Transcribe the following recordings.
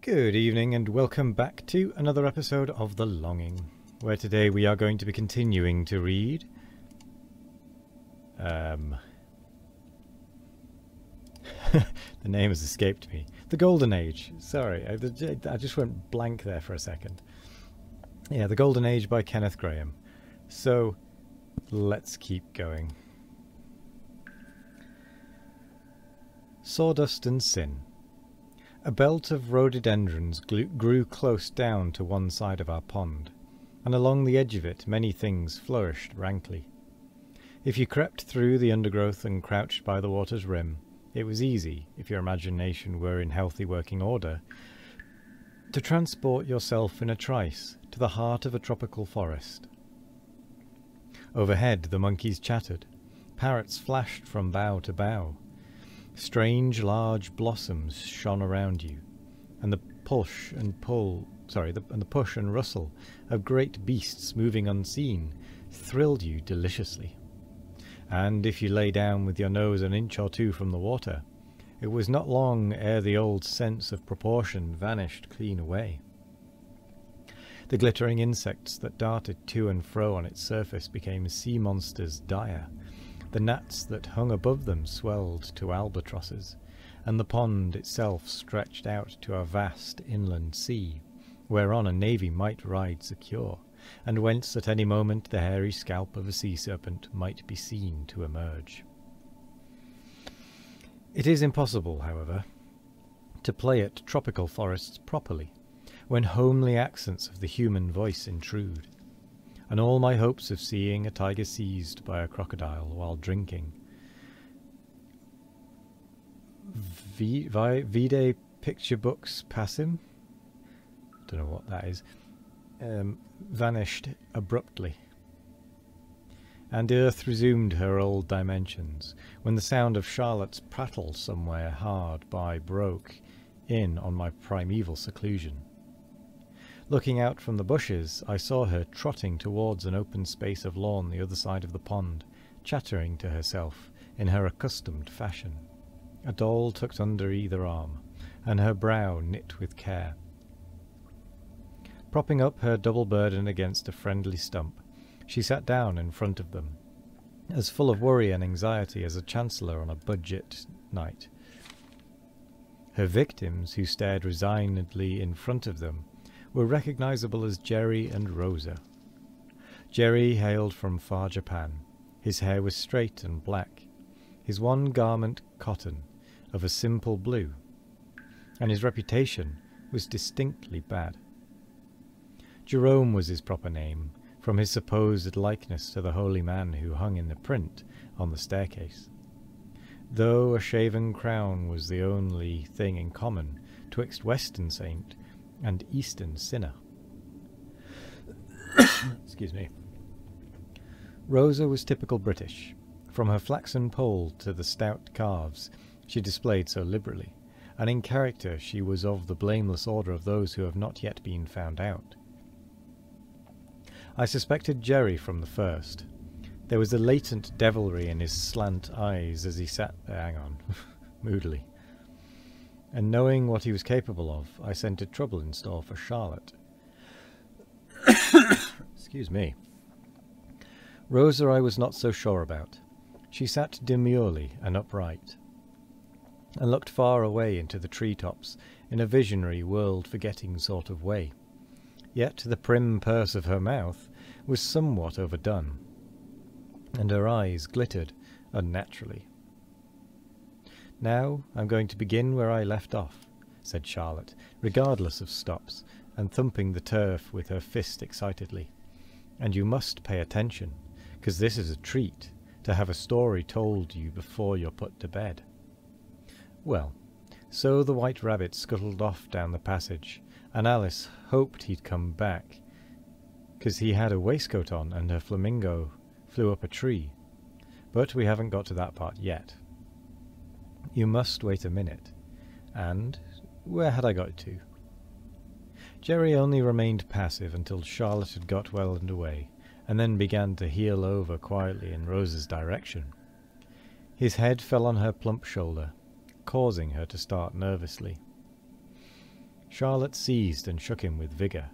Good evening and welcome back to another episode of The Longing, where today we are going to be continuing to read the name has escaped me. The Golden Age. Sorry, I just went blank there for a second. Yeah, The Golden Age by Kenneth Grahame. So, let's keep going. Sawdust and Sin. A belt of rhododendrons grew close down to one side of our pond, and along the edge of it many things flourished rankly. If you crept through the undergrowth and crouched by the water's rim, it was easy, if your imagination were in healthy working order, to transport yourself in a trice to the heart of a tropical forest. Overhead the monkeys chattered, parrots flashed from bough to bough. Strange large blossoms shone around you, and the push and rustle of great beasts moving unseen thrilled you deliciously. And if you lay down with your nose an inch or two from the water, it was not long ere the old sense of proportion vanished clean away. The glittering insects that darted to and fro on its surface became sea monsters dire. The gnats that hung above them swelled to albatrosses, and the pond itself stretched out to a vast inland sea, whereon a navy might ride secure, and whence at any moment the hairy scalp of a sea serpent might be seen to emerge. It is impossible, however, to play at tropical forests properly, when homely accents of the human voice intrude, and all my hopes of seeing a tiger seized by a crocodile while drinking vide picture books passim, don't know what that is, vanished abruptly, and earth resumed her old dimensions, when the sound of Charlotte's prattle somewhere hard by broke in on my primeval seclusion. Looking out from the bushes, I saw her trotting towards an open space of lawn the other side of the pond, chattering to herself in her accustomed fashion, a doll tucked under either arm, and her brow knit with care. Propping up her double burden against a friendly stump, she sat down in front of them, as full of worry and anxiety as a chancellor on a budget night. Her victims, who stared resignedly in front of them, were recognizable as Jerry and Rosa. Jerry hailed from far Japan. His hair was straight and black, his one garment cotton, of a simple blue, and his reputation was distinctly bad. Jerome was his proper name, from his supposed likeness to the holy man who hung in the print on the staircase, though a shaven crown was the only thing in common twixt Western saint and Eastern sinner. Excuse me. Rosa was typical British. From her flaxen poll to the stout calves she displayed so liberally, and in character she was of the blameless order of those who have not yet been found out. I suspected Jerry from the first. There was a latent devilry in his slant eyes as he sat there, moodily. And knowing what he was capable of, I scented trouble in store for Charlotte. Excuse me. Rosa I was not so sure about. She sat demurely and upright, and looked far away into the treetops in a visionary, world-forgetting sort of way. Yet the prim purse of her mouth was somewhat overdone, and her eyes glittered unnaturally. "Now I'm going to begin where I left off," said Charlotte, regardless of stops, and thumping the turf with her fist excitedly. "And you must pay attention, 'cause this is a treat, to have a story told you before you're put to bed." Well, so the White Rabbit scuttled off down the passage, and Alice hoped he'd come back, 'cause he had a waistcoat on and her flamingo flew up a tree. But we haven't got to that part yet. You must wait a minute. And where had I got to? Jerry only remained passive until Charlotte had got well under way, and then began to heel over quietly in Rosa's direction. His head fell on her plump shoulder, causing her to start nervously. Charlotte seized and shook him with vigour.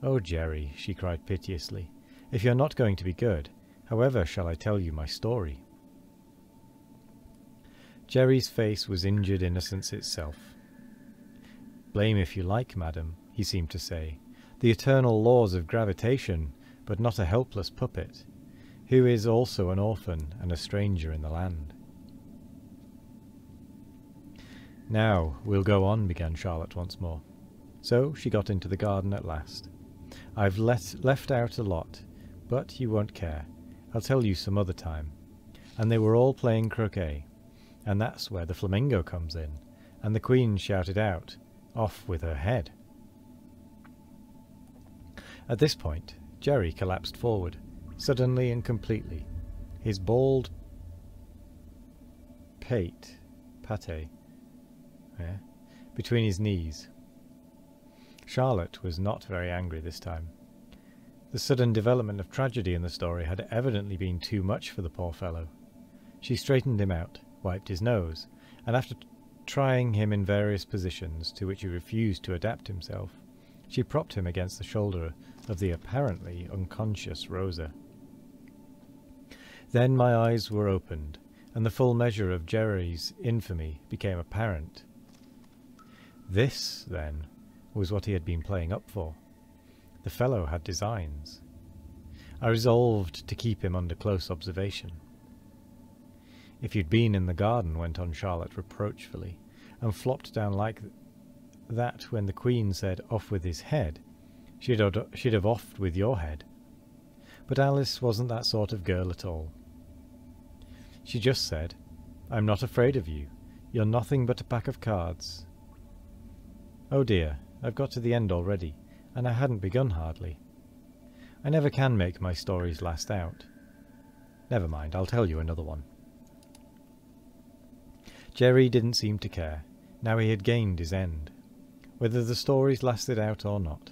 "Oh, Jerry," she cried piteously, "if you're not going to be good, however shall I tell you my story?" Jerry's face was injured innocence itself. "Blame if you like, madam," he seemed to say, "the eternal laws of gravitation, but not a helpless puppet, who is also an orphan and a stranger in the land." "Now, we'll go on," began Charlotte once more. So she got into the garden at last. "I've left out a lot, but you won't care. I'll tell you some other time." And they were all playing croquet, and that's where the flamingo comes in, and the Queen shouted out, "Off with her head." At this point, Jerry collapsed forward, suddenly and completely, his bald pate between his knees. Charlotte was not very angry this time. The sudden development of tragedy in the story had evidently been too much for the poor fellow. She straightened him out, wiped his nose, and after trying him in various positions to which he refused to adapt himself, she propped him against the shoulder of the apparently unconscious Rosa. Then my eyes were opened, and the full measure of Jerry's infamy became apparent. This, then, was what he had been playing up for. The fellow had designs. I resolved to keep him under close observation. "If you'd been in the garden," went on Charlotte reproachfully, "and flopped down like that when the Queen said 'off with his head,' she'd have offed with your head. But Alice wasn't that sort of girl at all. She just said, 'I'm not afraid of you. You're nothing but a pack of cards.' Oh dear, I've got to the end already, and I hadn't begun hardly. I never can make my stories last out. Never mind, I'll tell you another one." Jerry didn't seem to care, now he had gained his end, whether the stories lasted out or not.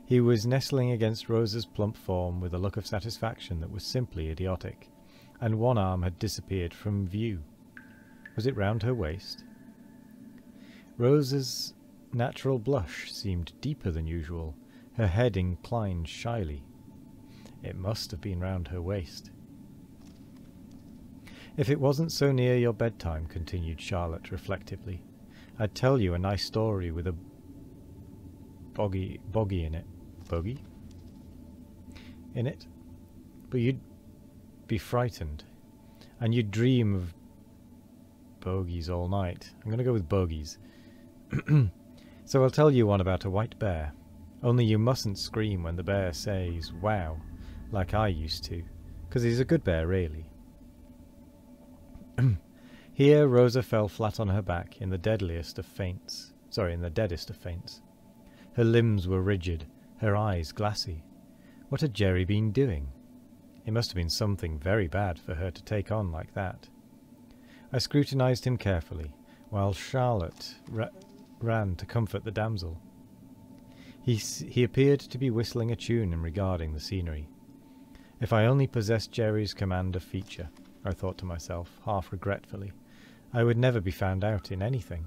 He was nestling against Rosa's plump form with a look of satisfaction that was simply idiotic, and one arm had disappeared from view. Was it round her waist? Rosa's natural blush seemed deeper than usual, her head inclined shyly. It must have been round her waist. "If it wasn't so near your bedtime," continued Charlotte reflectively, "I'd tell you a nice story with a bogey in it. Bogey? In it? But you'd be frightened, and you'd dream of bogies all night. I'm going to go with bogies. So I'll tell you one about a white bear. Only you mustn't scream when the bear says, 'wow,' like I used to, 'cause he's a good bear, really." Here Rosa fell flat on her back in the deadest of faints. Her limbs were rigid, her eyes glassy. What had Jerry been doing? It must have been something very bad for her to take on like that. I scrutinized him carefully, while Charlotte ran to comfort the damsel. He appeared to be whistling a tune and regarding the scenery. If I only possessed Jerry's command of feature, I thought to myself, half regretfully, I would never be found out in anything.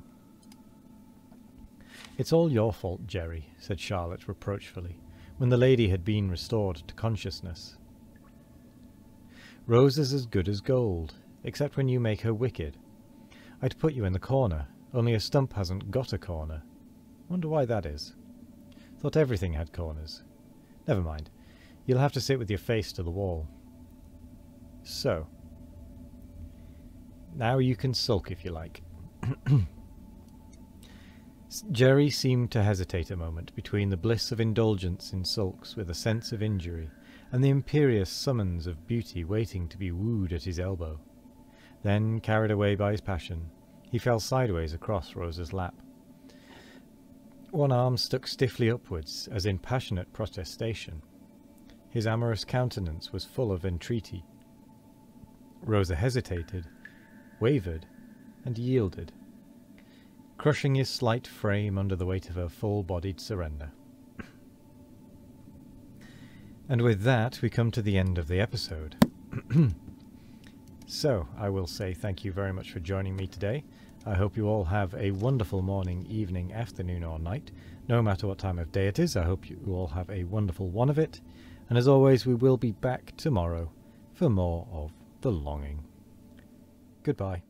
"It's all your fault, Jerry," said Charlotte reproachfully, when the lady had been restored to consciousness. "Rosa's as good as gold, except when you make her wicked. I'd put you in the corner, only a stump hasn't got a corner. Wonder why that is. Thought everything had corners. Never mind, you'll have to sit with your face to the wall. So. Now you can sulk if you like." Jerry seemed to hesitate a moment between the bliss of indulgence in sulks with a sense of injury, and the imperious summons of beauty waiting to be wooed at his elbow. Then, carried away by his passion, he fell sideways across Rosa's lap. One arm stuck stiffly upwards, as in passionate protestation. His amorous countenance was full of entreaty. Rosa hesitated, wavered, and yielded, crushing his slight frame under the weight of her full-bodied surrender. And with that we come to the end of the episode. So, I will say thank you very much for joining me today, I hope you all have a wonderful morning, evening, afternoon or night. No matter what time of day it is, I hope you all have a wonderful one of it. And as always, we will be back tomorrow for more of The Longing. Goodbye.